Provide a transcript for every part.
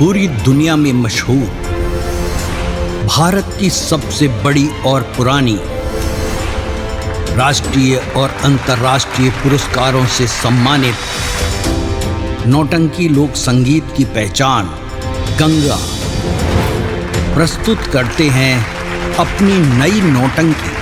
पूरी दुनिया में मशहूर, भारत की सबसे बड़ी और पुरानी, राष्ट्रीय और अंतर्राष्ट्रीय पुरस्कारों से सम्मानित नौटंकी लोक संगीत की पहचान गंगा प्रस्तुत करते हैं अपनी नई नौटंकी।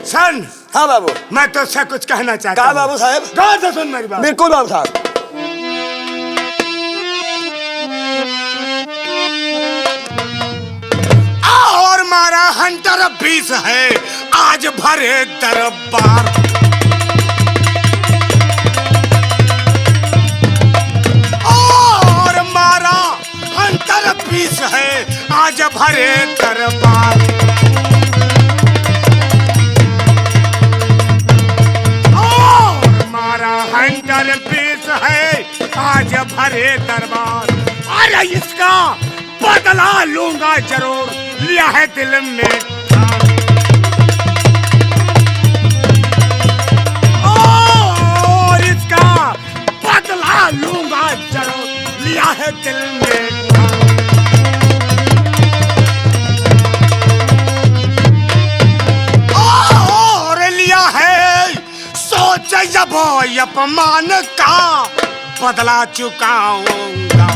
सन, हाँ बाबू, मैं तो उससे कुछ कहना चाहता कहा हूँ। बाबू साहब? गौर से सुन मेरी बात। बिल्कुल बाबू साहब। और मारा हंटर 20 है आज भरे दरबार। और मारा हंटर 20 है आज भरे दरबार। हंटर 20 है आज भरे दरबार। अरे इसका बदला लूंगा जरूर, लिया है दिल में। और इसका बदला लूंगा जरूर, लिया है दिल में। और लिया है सोच जब अपमान का बदला चुकाऊंगा।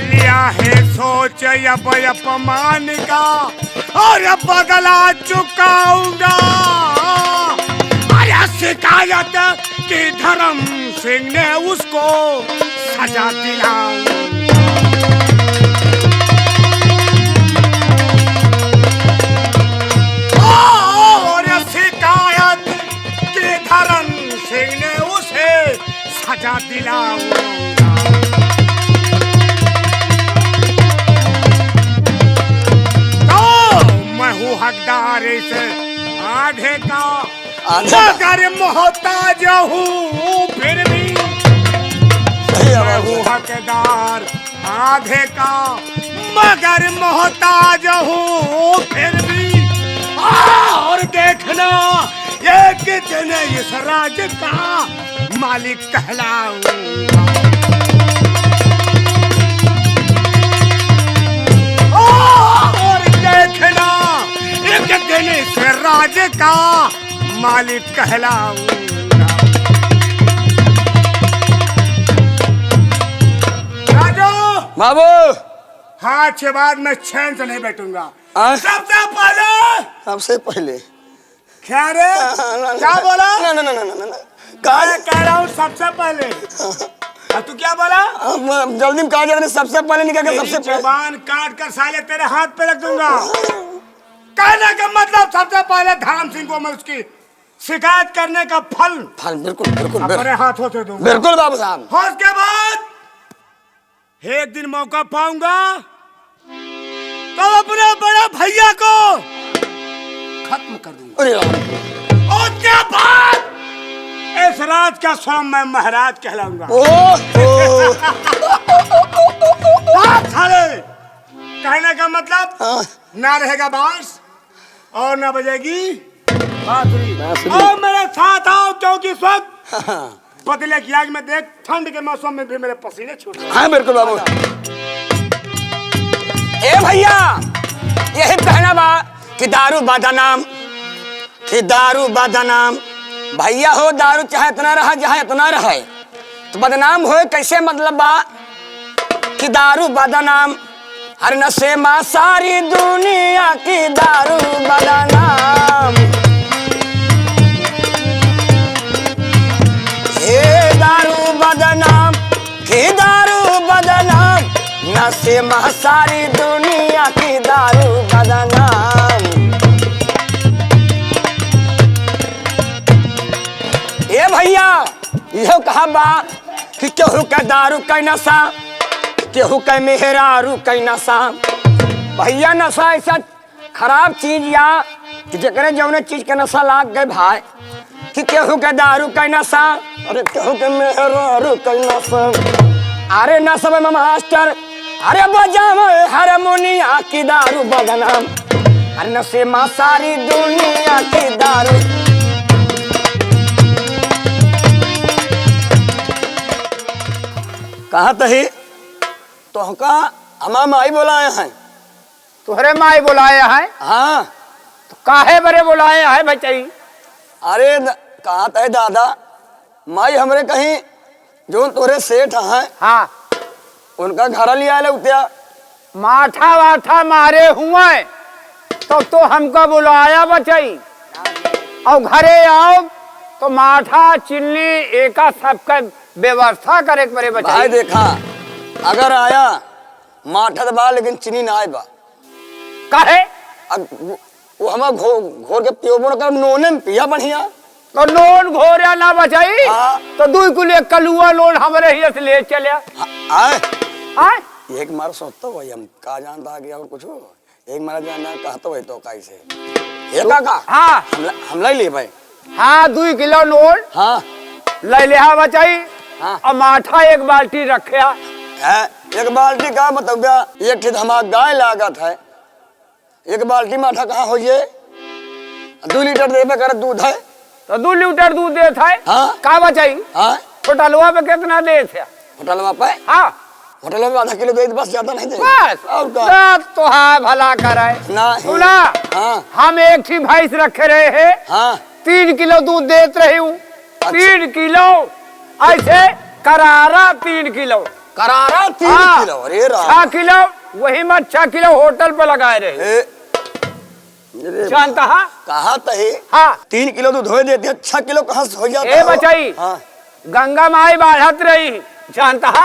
लिया है सोच अब अपमान का और बदला चुकाऊंगा। अरे शिकायत कि धर्म सिंह ने उसको सजा दिलाऊंगा। सजा दिलाऊंगा। तो मैं हूँ हकदार इस आधे का, मगर मोहताज हूँ फिर भी। मैं हूँ हकदार आधे का, मगर मोहताज हूँ फिर भी। और देखना एक दिन इस राज का मालिक कहलाऊंगा। और देखना एक दिन इस राज का मालिक कहलाऊंगा। राजू बाबू, हाँ, के बाद मैं चैन से नहीं बैठूंगा। सबसे पहले क्या रे? क्या बोला? ना ना ना ना ना ना, मैं कह रहा हूँ सबसे पहले। तू क्या बोला? जल्दी में कहा जाए सबसे पहले निकल के सबसे पहले। जबान काट कर साले तेरे हाथ पे रख दूंगा। कहने का मतलब सबसे पहले धाम सिंह को मैं उसकी शिकायत करने का फल बिल्कुल बिल्कुल अपने हाथों से दूंगा। बिल्कुल बाबू साहब। और उसके बाद एक दिन मौका पाऊंगा तो अपने बड़े भैया को खत्म कर दूंगा। और उसके बाद इस राज का स्वयं मैं महाराज कहलाऊंगा। साले कहने का मतलब ना रहेगा बांस और ना बजेगी बांसुरी। और मेरे साथ आओ क्योंकि इस वक्त पतले की आग में देख, ठंड के मौसम में भी मेरे पसीने छूट रहे हैं। हाँ बिल्कुल बाबू। ए भैया, यही कहना बा कि दारू बदनाम, कि दारू बदनाम। भैया हो, दारू चाहे इतना रहा जहाँ इतना रहे तो बदनाम हो कैसे? मतलब बा कि दारू बदनाम, हर नशे में सारी दुनिया की दारू बदनाम। ये दारू बदनाम, कि दारू बदनाम, नशे में सारी दुनिया की दारू बदनाम। ए भैया, यो कहा बा कि केहू का दारू का नशा, केहू का मेहरारू का नशा। भैया नशा ऐसा खराब चीज या कि जकरे जौने चीज के नशा लाग गए भाई, कि केहू के दारू का नशा, अरे केहू के मेहरारू का नशा। अरे न सब में मास्टर, अरे बजाओ हारमोनिया की दारू बदनाम, अरे न से माँ सारी दुनिया की दारू। कहा तही तो का हमारा माई बुलाए हैं। तुहरे माई बुलाए हैं? हाँ। तो काहे बरे बुलाए हैं बचाई? अरे कहा तहे दादा, माई हमरे कहीं जो तोरे सेठ हैं, हाँ, उनका घर लिया उत्या माठा वाठा मारे हुए तो हमको बुलाया बचाई, और घरे आओ तो माठा चिल्ली एका सबका व्यवस्था करे परे भाई। बचाई। देखा अगर आया माठा बा लेकिन चीनी ना आए बा। काहे? वो हमारा घोर के पियोबो कर नोने में पिया बढ़िया। तो लोन घोरिया ना बचाई। हाँ। तो दुई कुले कलुआ लोन हमरे ही से ले चलिया। आए आए एक मार सोचता भाई, हम का जानता कि और कुछ हो, एक मारा जानना कहता भाई तो कैसे एक काका। हाँ हम ले लिए भाई। हाँ 2 किलो लोन हाँ ले लिया बचाई। हाँ। और माठा 1 बाल्टी रखा है। एक बाल्टी का मतलब एक ठे हमारा गाय लागत है, 1 बाल्टी माठा कहाँ हो ये 2 लीटर देवे कर दूध है। तो 2 लीटर दूध देता है। हाँ। का बचाई? हाँ होटलवा पे कितना देते? होटल में पे हाँ होटल में आधा किलो दे बस, ज्यादा नहीं दे। बस। और का तो हाँ भला करे ना सुना। हाँ हम एक ही भैंस रखे रहे हैं। हाँ 3 किलो दूध देते रही हूँ। 3 किलो ऐसे करारा 3 किलो करारा 3 हाँ। किलो। अरे 6 किलो वही में 6 किलो होटल पे लगाए रहे। जानता है? कहा तहे हाँ 3 किलो दूध हो देते 6 किलो कहाँ से हो जाता ए बचाई। हाँ। गंगा माई बढ़त रही। जानता है?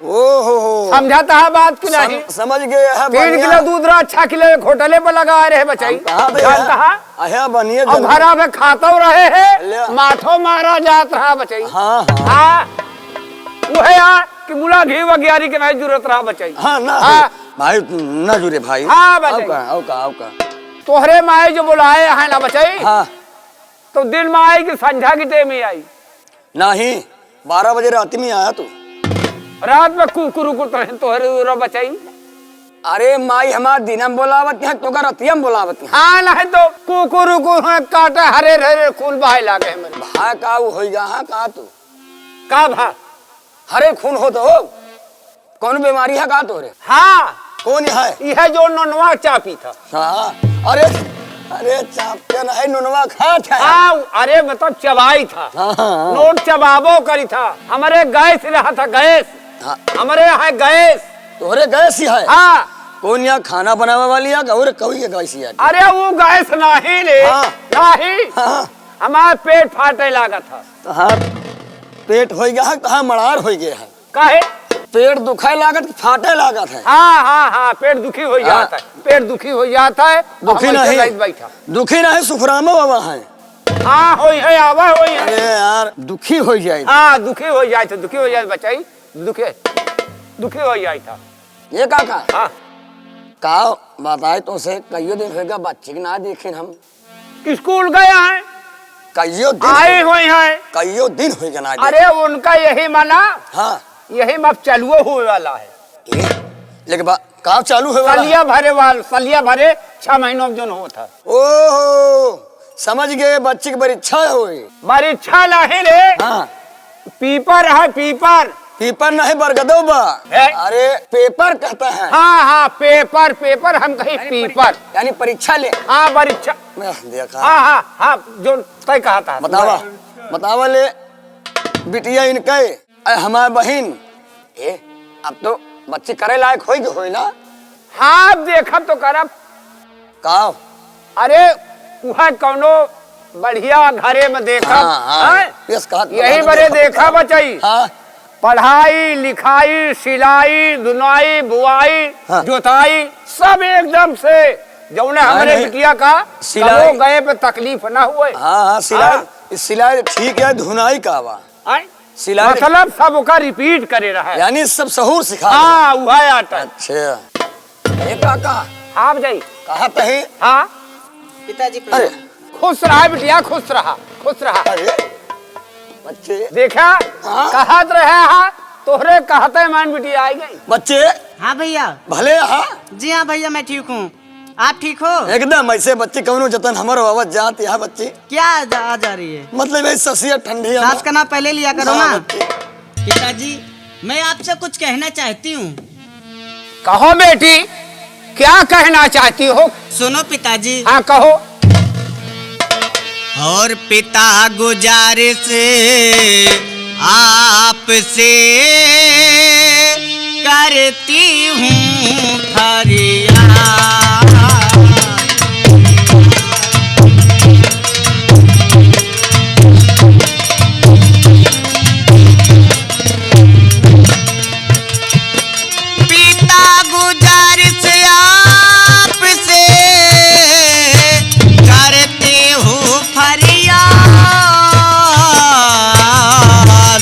ओहो समझाता है बात की नहीं? समझ गए है। 3 किलो दूध रहा 6 किलो एक होटले पे लगाए रहे बचाई। जानता है? अहे बनिए और घरा में खातो रहे ले। है, माठो मारा जात रहा बचाई। हाँ हाँ हाँ वो है यार कि मुला घी वगैरह के नहीं जरूरत रहा बचाई। हाँ ना हाँ। भाई ना जुड़े भाई। हाँ बचाई। औका तोहरे माई जो बुलाए है ना बचाई। हाँ तो दिन में आई कि संझा की टाइम में आई? नहीं 12 बजे रात में आया तू। रात में कुकुर तोहरे बचाई। अरे माई हमार दिनम बोलावत है तो रतियम बोलावत है। हाँ नहीं तो कुकुर काटे हरे हरे खून बहाए लागे है मेरे। भाई का हो जा। हाँ कहा तू का भा? हरे खून हो तो हो, कौन बीमारी है का तोरे? हाँ कौन है? यह जो नोनवा चापी था। हाँ अरे अरे चापके नहीं नुनवा खात है। हाँ अरे मतलब चबाई था। हाँ हाँ नोट चबाबो करी था। हमारे गैस रहा था गैस। हाँ। हमारे यहाँ गैस। तोहरे गैस ही है? हाँ कौन यहाँ खाना बनावे वाली है और कभी के गैस ही है? अरे वो गैस नहीं रे। हाँ। नहीं हाँ हमारा पेट फाटे लगा था। तो हाँ पेट हो गया है, कहाँ मड़ार हो गया है? काहे? पेट दुखाए लागत फाटे लागत है? हाँ हाँ हाँ पेट दुखी हो जाता है। पेट दुखी हो जाता है। दुखी नहीं बैठा दुखी नहीं सुखरामा बाबा है। हाँ हो है आवा हो है। अरे यार दुखी हो जाए। हाँ दुखी हो जाए तो दुखी हो जाए बचाई। दुखी हो जाए था ये काका। हाँ का बताए तो से कईयो दिन होगा बच्चे के ना देखे हम। स्कूल गया है कईयो दिन आए हुए हैं। कईयो दिन होगा ना देखे। अरे उनका यही माना हाँ यही मत चालू हुए वाला है। लेकिन काम चालू है वाला? सलिया भरे 6 महीनों में जो होता। ओहो समझ गए, बच्चे की परीक्षा हुई। परीक्षा नहीं रे। हाँ पीपर है पीपर। पेपर नहीं बरगदो बा। है? अरे पेपर कहता है। हाँ हाँ पेपर हम कहीं पीपर यानी परीक्षा ले। हाँ परीक्षा। मैं देखा। हाँ हाँ हाँ जो तय कहा था। बतावा ले बिटिया इनके हमारे बहन अब तो बच्चे करे लायक होई ना? हाँ देखब तो करब। का अरे वह कौनो बढ़िया घरे में देखब। हाँ, यही बड़े देखा बचाई। हाँ पढ़ाई लिखाई सिलाई धुनाई बुआई हाँ। जोताई सब एकदम से जौने हमारे बिटिया का सिलाई गए पे तकलीफ ना हुए। हाँ सिलाई ठीक है। धुनाई का बा सिलाई मतलब सब का रिपीट करे रहा है। यानी सब सहूर सिखा। हाँ वह आता। अच्छा काका। हाँ बजाई कहा तहे? हाँ पिताजी अरे खुश रहा बिटिया खुश रहा। अरे बच्चे देखा हाँ। कहत रहे तोहरे कहते मान बिटिया आई गई। बच्चे हाँ भैया। भले हाँ जी हाँ भैया, मैं ठीक हूँ। आप ठीक हो? एकदम ऐसे बच्चे कौनो जतन हमारो आवाज जात यहाँ बच्चे क्या आ जा रही है? मतलब ऐसी ससिया ठंडी है। सास का नाम पहले लिया करो हाँ, ना। बच्चे। पिताजी मैं आपसे कुछ कहना चाहती हूँ। कहो बेटी, क्या कहना चाहती हो? सुनो पिताजी। हाँ कहो। और पिता गुजारिश आपसे करती हूँ फरियाद। पिता गुजारिश आपसे करती हूँ फरियाद।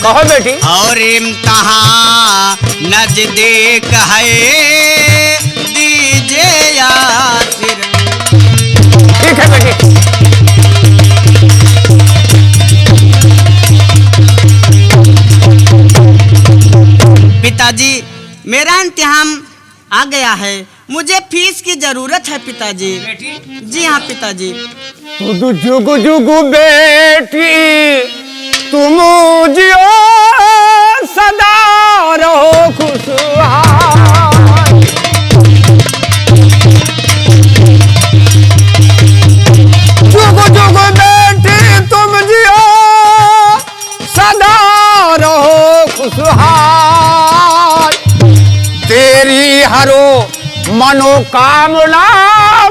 कहो बेटी। और इम्तहान नजदीक है, दीजिए आशीर्वाद। ठीक है बेटी। पिताजी मेरा इम्तिहान आ गया है, मुझे फीस की जरूरत है पिताजी। जी हाँ पिताजी। तू जुगु जुगु बेटी तुम जियो सदा रहो खुशहाल। जुगु जुगु बेटी तुम जियो सदा रहो खुशहाल। तेरी हरो मनोकामना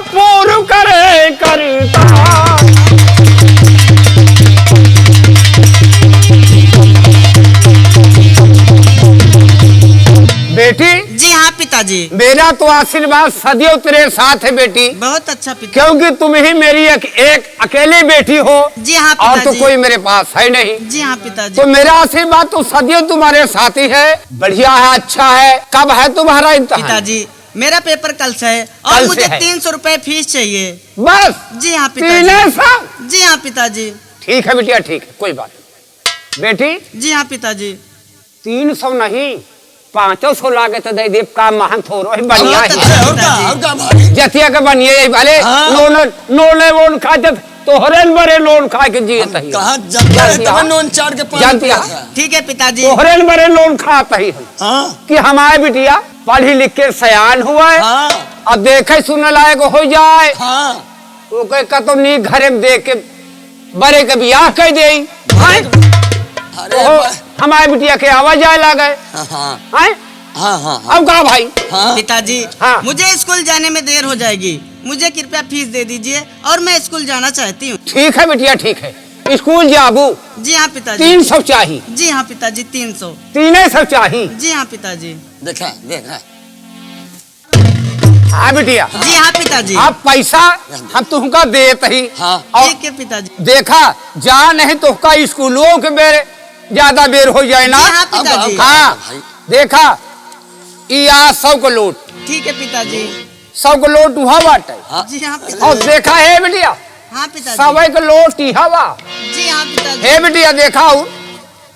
पूर्ण करे करता। बेटी। जी हाँ पिताजी। मेरा तो आशीर्वाद सदैव तेरे साथ है बेटी। बहुत अच्छा पिताजी। क्योंकि तुम ही मेरी एक अकेली बेटी हो। जी हाँ और पिताजी। तो कोई मेरे पास है नहीं। जी हाँ पिताजी। तो मेरा आशीर्वाद तो सदैव तुम्हारे साथ ही है। बढ़िया है, अच्छा है। कब है तुम्हारा इम्तिहान? पिताजी मेरा पेपर कल से है और कल से मुझे है। 300 रुपए फीस चाहिए। बस। जी हाँ 300? पिताजी। जी हाँ पिताजी। ठीक है बिटिया, ठीक है, कोई बात नहीं। बेटी। जी हाँ पिताजी। 300 नहीं, 500 लागे तो दे देव का महन थोरो है बढ़िया बहुत है। अच्छा। और का भाई जतिया के बनिए वाले हाँ। लोन खा जब तोहरे बड़े लोन खा के जियत ही। कहाँ जनता है तब नोन चाट के पानी जानती पिया है। था। ठीक है पिताजी। तोहरे बड़े लोन खाता ही है हाँ कि हमारे बिटिया पढ़ी लिख के सयान हुआ है। हाँ अब देखे सुने लायक हो जाए हाँ तो कह तो नी घरे में देख के बड़े के बियाह कर दे। अरे वाह। हमारे बिटिया के आवाज जाए लगे। हाँ हाँ हैं? हाँ हाँ अब कहा भाई। हाँ पिताजी हाँ। मुझे स्कूल जाने में देर हो जाएगी, मुझे कृपया फीस दे दीजिए और मैं स्कूल जाना चाहती हूँ। ठीक है बिटिया, ठीक है। स्कूल जाबू। जी हाँ पिताजी। 300 चाहिए। जी हाँ पिताजी 300। 300 चाहिए। जी हाँ पिताजी। देखा देखा हाँ बिटिया। जी हाँ पिताजी। अब पैसा हम तुमका देते ही। हाँ। और ठीक है पिताजी। देखा जा नहीं तो का स्कूलों के बेर ज्यादा बेर हो जाए ना। जी हाँ पिताजी। हाँ भाई। देखा या 100 को लोट, ठीक है पिताजी। 100 को लोट हुआ बाटे। जी हाँ और पिताजी। देखा है बिटिया हाँ पिताजी। 100 को लोट ही हवा जी हाँ पिताजी। है बिटिया, देखा हूँ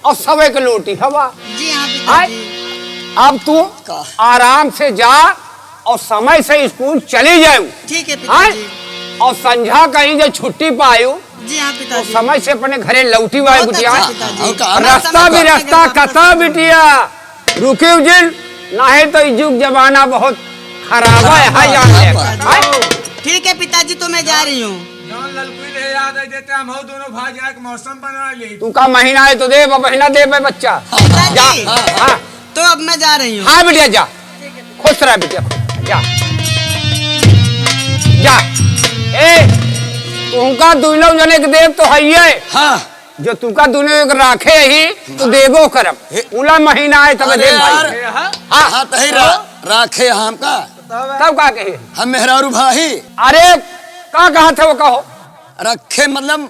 और 100 को लोट ही हवा। जी हाँ पिताजी। अब तू का? आराम से जा और समय से स्कूल चली जाऊ। ठीक है पिताजी। और संझा कहीं जब छुट्टी पायू जी हाँ तो पिताजी। समय से अपने घरे लौटी वाई बहुत बिटिया। अच्छा पिताजी। और का? रास्ता भी रास्ता कथा बिटिया रुके जिन नहीं तो युग जमाना बहुत खराब है। हाय जान ले। हाय? ठीक है पिताजी, तो मैं जा रही हूँ। दोनों भाई जाए के मौसम बना ले। तू का महीना है तो दे, महीना दे बे बच्चा। पिताजी हाँ तो अब मैं जा रही हूँ। हाँ बिटिया जा, खुश रह बिटिया, खुश रह, जा ए तुमका दोनों जने के देव तो है ही। हाँ जो तुमका दोनों एक राखे ही तो देवो करम। उला महीना है तब अरे दे यार। भाई। हाँ हाँ तही राखे हमका तब का कहे? हम मेहरारू भाई अरे का कहा थे वो कहो। रखे मतलब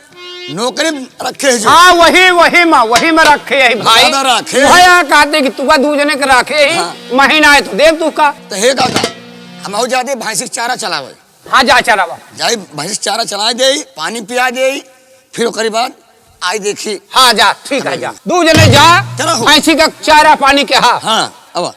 नौकरी रखे है जो। हाँ वही में रखे है भाई। ज्यादा राखे। भैया कहते कि तुका दू जने के राखे ही हाँ। महीना है तो देव तुका। तो हे काका हम और जाते भैंसी चारा चलावे। हाँ जा चलावा। जाई भैंसी चारा चला दे, पानी पिया दे, फिर ओकरी बाद आई देखी। हाँ जा, ठीक है जा, दू जने जा, चलो। ऐसी का चारा पानी के। हाँ हाँ अब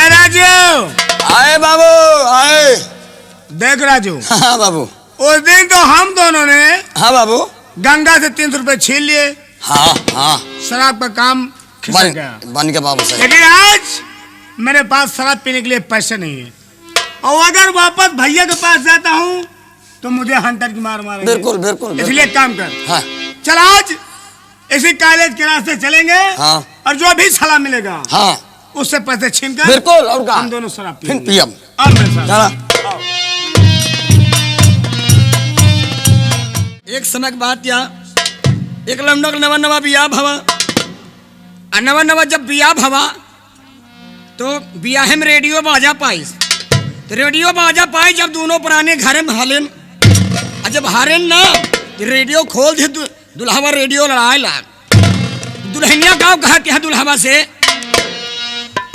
राजू, आए बाबू आए। देख राजू, हाँ बाबू। उस दिन तो हम दोनों ने हाँ बाबू। गंगा से 300 रुपए छीन लिए, हाँ हाँ शराब का काम खिसक गया। बन के बाबू सही। लेकिन आज मेरे पास शराब पीने के लिए पैसे नहीं है, और अगर वापस भैया के पास जाता हूँ तो मुझे हंटर की मार मारेंगे। बिल्कुल बिल्कुल। इसलिए काम कर, हाँ चल आज इसी कॉलेज के रास्ते चलेंगे। हाँ। और जो भी सलाह मिलेगा हाँ उससे पैसे छीन कर बिल्कुल। और का हम दोनों शराब फिर पिएंगे। पियम। और मेरे साथ चला। आओ। एक समय की बात या एक लौंडा का नवा नवा बियाह भवा, और नवा नवा जब बियाह भवा तो बियाह में रेडियो बाजा पाई। तो रेडियो बाजा पाई जब दोनों पुराने घर में हालेन, और जब हारेन ना तो रेडियो खोल दे, दुल्हावा रेडियो लड़ाए लाग। दुल्हनिया गाँव कहते हैं दुल्हावा से,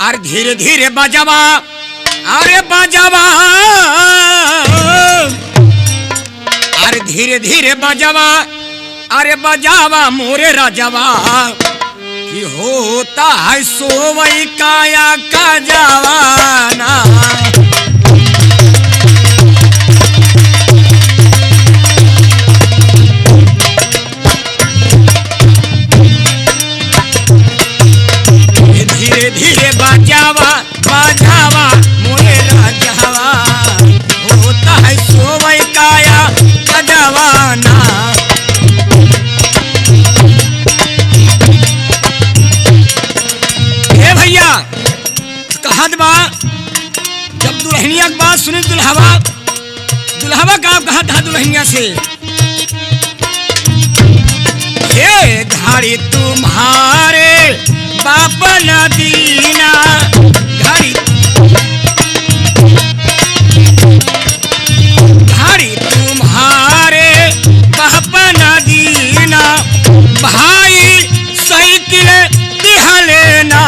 और धीरे धीरे बाजावा, अरे बाजावा, अरे धीरे धीरे बाजावा, अरे बाजावा मोरे राजावा, कि होता है सोवई काया का जवाना। धीरे धीरे बाजावा बाजावा मोरे राजावा, होता है सोवई काया का जवाना। हे भैया कहत बा, जब दुल्हनिया की बात सुनी दुल्हावा, दुल्हावा का कहा था दुल्हनिया से, हे घड़ी तुम्हारे बाप न दीना, घड़ी घड़ी तुम्हारे बाप न दीना, भाई साइकिल दिहा लेना।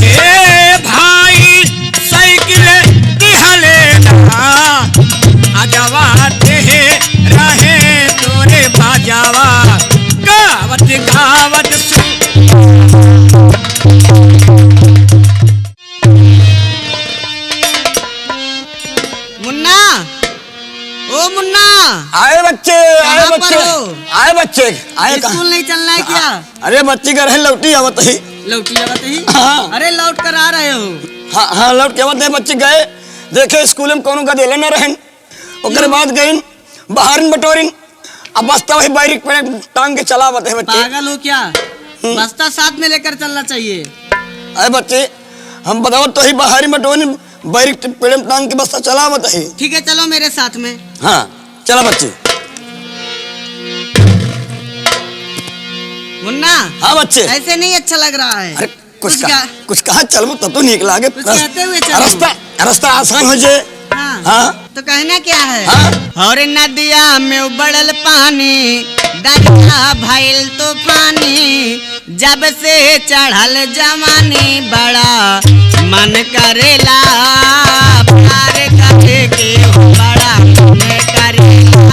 हे भाई साइकिल दिहा लेना, आजावा रहे तोरे बाजावा, गावत गावत मुन्ना, ओ मुन्ना, आए बच्चे आए कहाँ बच्चे पर हो? आए बच्चे आए स्कूल नहीं चलना है क्या? अरे बच्ची का रहे लौटी आवत ही। लौटी आवत ही? हाँ। अरे लौट कर आ रहे हो? हाँ हाँ लौट के आवत है। बच्चे गए देखे स्कूल में कोनो का देले न रहन, ओकर बाद गइन बाहर बटोरिन, अब बस्ता वही बाइक पे टांग के चलावत है बच्चे। पागल हो क्या? बस्ता साथ में लेकर चलना चाहिए। अरे बच्चे हम बताओ तो ही बाहर बटोरिन बाइक पे टांग के बस्ता चलावत है। ठीक है चलो मेरे साथ में। हाँ चला बच्चे। मुन्ना, हाँ बच्चे। ऐसे नहीं अच्छा लग रहा है। अरे कुछ क्या? कुछ कहा चलबो तब तो निक लागे। कुछ कहते हुए चलो। रास्ता आसान हो जाए। हाँ। हाँ तो कहना क्या है? हाँ। और नदिया में उबड़ल पानी, दरिया भइल तूफानी, जब से चढ़ल जवानी, बड़ा मन करेला प्यार करे के, बड़ा मन करेला।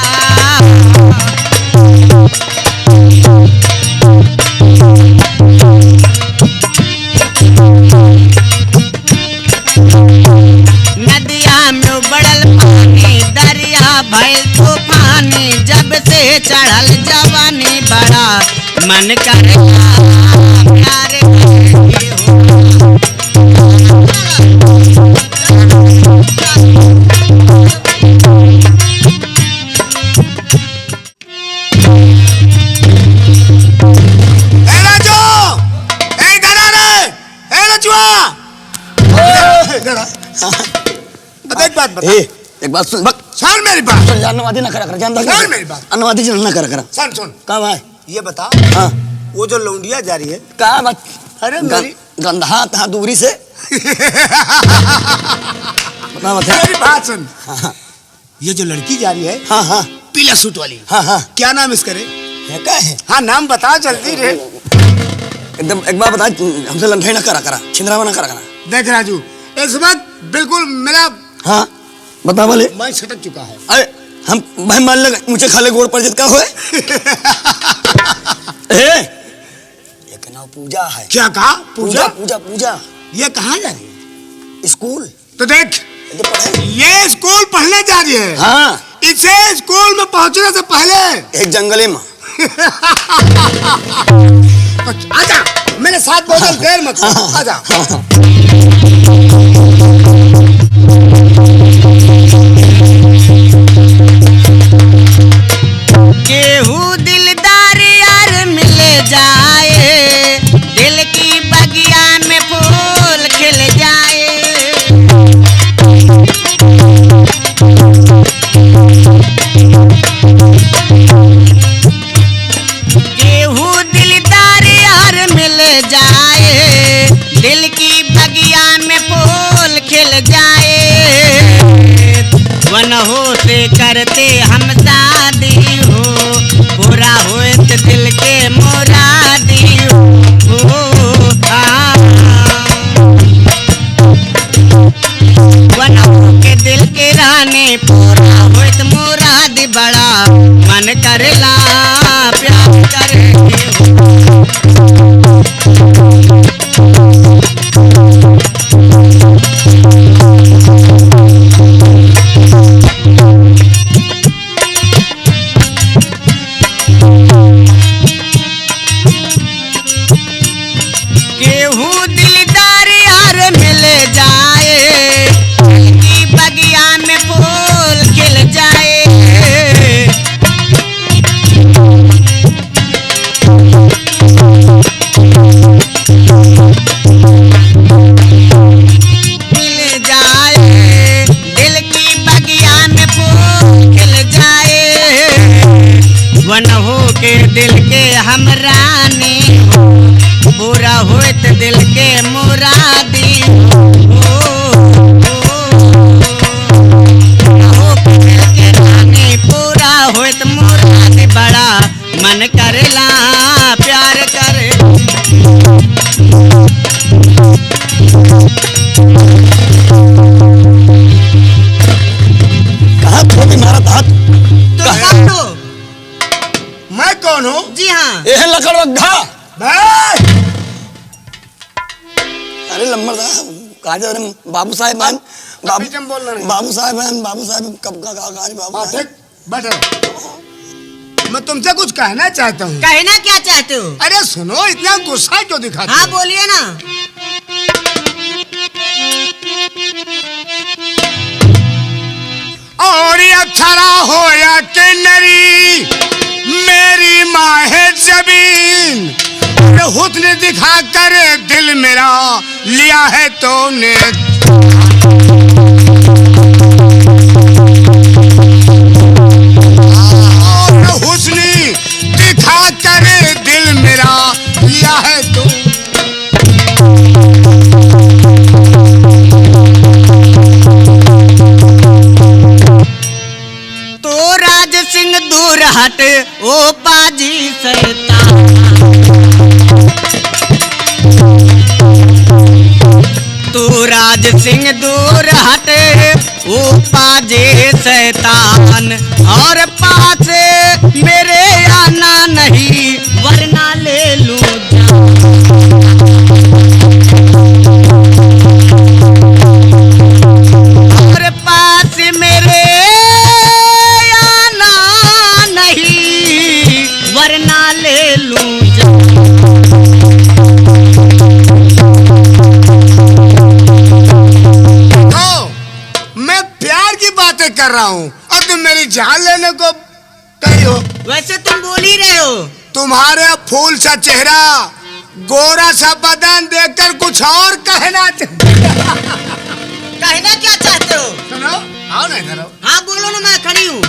नदिया में उबड़ल पानी, दरिया भइल तूफानी, जब से चढ़ल जवानी, बड़ा मन करेला प्यार करे एक बात बता। एक बात सुन बक सुन मेरी बात। सुन जानवादी ना करा कर जान सुन मेरी बात। अनवादी जन ना करा करा। सुन सुन का भाई ये बता, हाँ वो जो लौंडिया जा रही है, का बात। अरे मेरी गंधा था दूरी से बता बता। मेरी बात सुन। हाँ ये जो लड़की जा रही है, हाँ हाँ पीला सूट वाली, हाँ हाँ क्या नाम इसका रे? ये क्या है? हाँ नाम बता जल्दी रे। एकदम एक बार बता, हमसे लंढे ना करा छिंदरा ना करा। देख राजू, इस वक्त बिल्कुल मेरा हाँ बता बोले। मैं सटक चुका है। अरे हम भाई मान लगा मुझे खाले गोड़ पर जित का हुए। एक नाव पूजा है। क्या कहा? पूजा? पूजा पूजा। ये कहाँ जा रही है? स्कूल। तो देख, ये तो पढ़े। ये स्कूल पढ़ने जा रही है। हाँ इसे स्कूल में पहुंचने से पहले एक जंगले में। आजा, मेरे साथ बहुत देर मत कर। आजा। केहू दिलदार यार मिल जाए, दिल की बगिया में फूल खिल जाए। केहू दिलदार यार मिल जाए, दिल की बगिया में फूल खिल जाए। वन होते करते हम शादी हो, पूरा होए तो दिल के मुरादी हो। वन के दिल के रानी, पूरा होए तो मुरादी, बड़ा मन करेला प्यार करे हो। केहू दिलदार यार मिल जाए, दिल की बगिया में फूल खिल जाए। मिल जाए, दिल की बगिया में फूल खिल जाए। वन हो के दिल के हम रानी हो, पूरा होए तो दिल के मुरादी हो। हो के दिल के रानी, पूरा होए तो मुरादी, बड़ा मन करेला प्यार करे। कहाँ थोड़ी मारा था? तो कौन हो? मैं कौन हूँ? जी हाँ। ये है लकड़ रखा। अरे लम्बरदार कहा जा रहे? बाबू साहब बहन बीच में बोल रहे हैं। बाबू साहब बहन बाबू साहब कब का बाबू साहब। ठीक, बैठो। मैं तुमसे कुछ कहना चाहता हूँ। कहना क्या चाहते हो? अरे सुनो, इतना गुस्सा क्यों दिखाते हाँ हो? बोलिए ना। और अक्षरा हो या कि नरी, मेरी माँ है जमीन। हुस्न दिखा कर दिल मेरा लिया है तूने। हुस्न दिखा कर दिल मेरा लिया है तू। तो राज सिंह दूर हट ओ पाजी सैतान। तू राज सिंह दूर हटे ओ पाजे शैतान, और पास मेरे आना नहीं, वरना ले लूं जान। और पास मेरे आना नहीं, वरना ले लूं जान। मैं प्यार की बातें कर रहा हूँ और तुम मेरी जान लेने को कही हो। वैसे तुम बोल ही रहे हो। तुम्हारे फूल सा चेहरा, गोरा सा बदन देखकर कुछ और कहना कहना क्या चाहते हो? सुनो, आओ ना इधर आओ। हाँ बोलो ना, मैं खड़ी हूँ।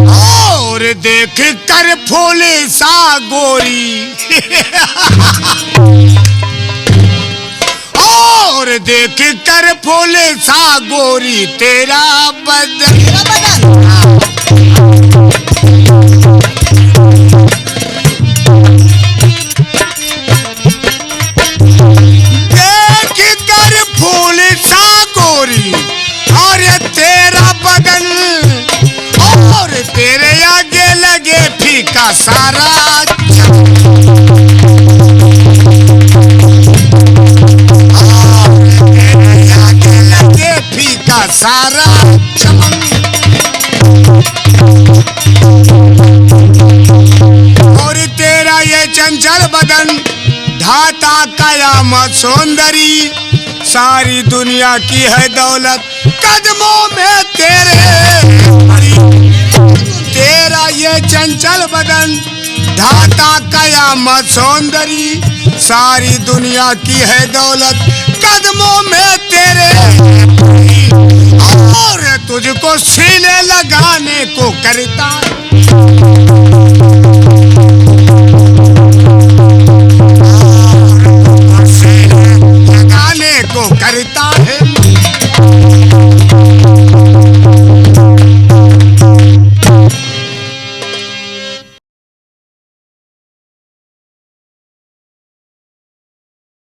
और देख कर फूल सा गोरी और देख कर फूल सा गोरी तेरा बदन, देख कर फूल सा गोरी और तेरा बदन, और तेरे आगे लगे फीका सारा फीका सारा चमन, और तेरा ये चंचल बदन ढाता कयामत सौंदर्य, सारी दुनिया की है दौलत कदमों में तेरे पड़ी। तेरा ये चंचल बदन ढाता कयामत सौंदर्य, सारी दुनिया की है दौलत कदमों में तेरे, और तुझको सीने लगाने को करता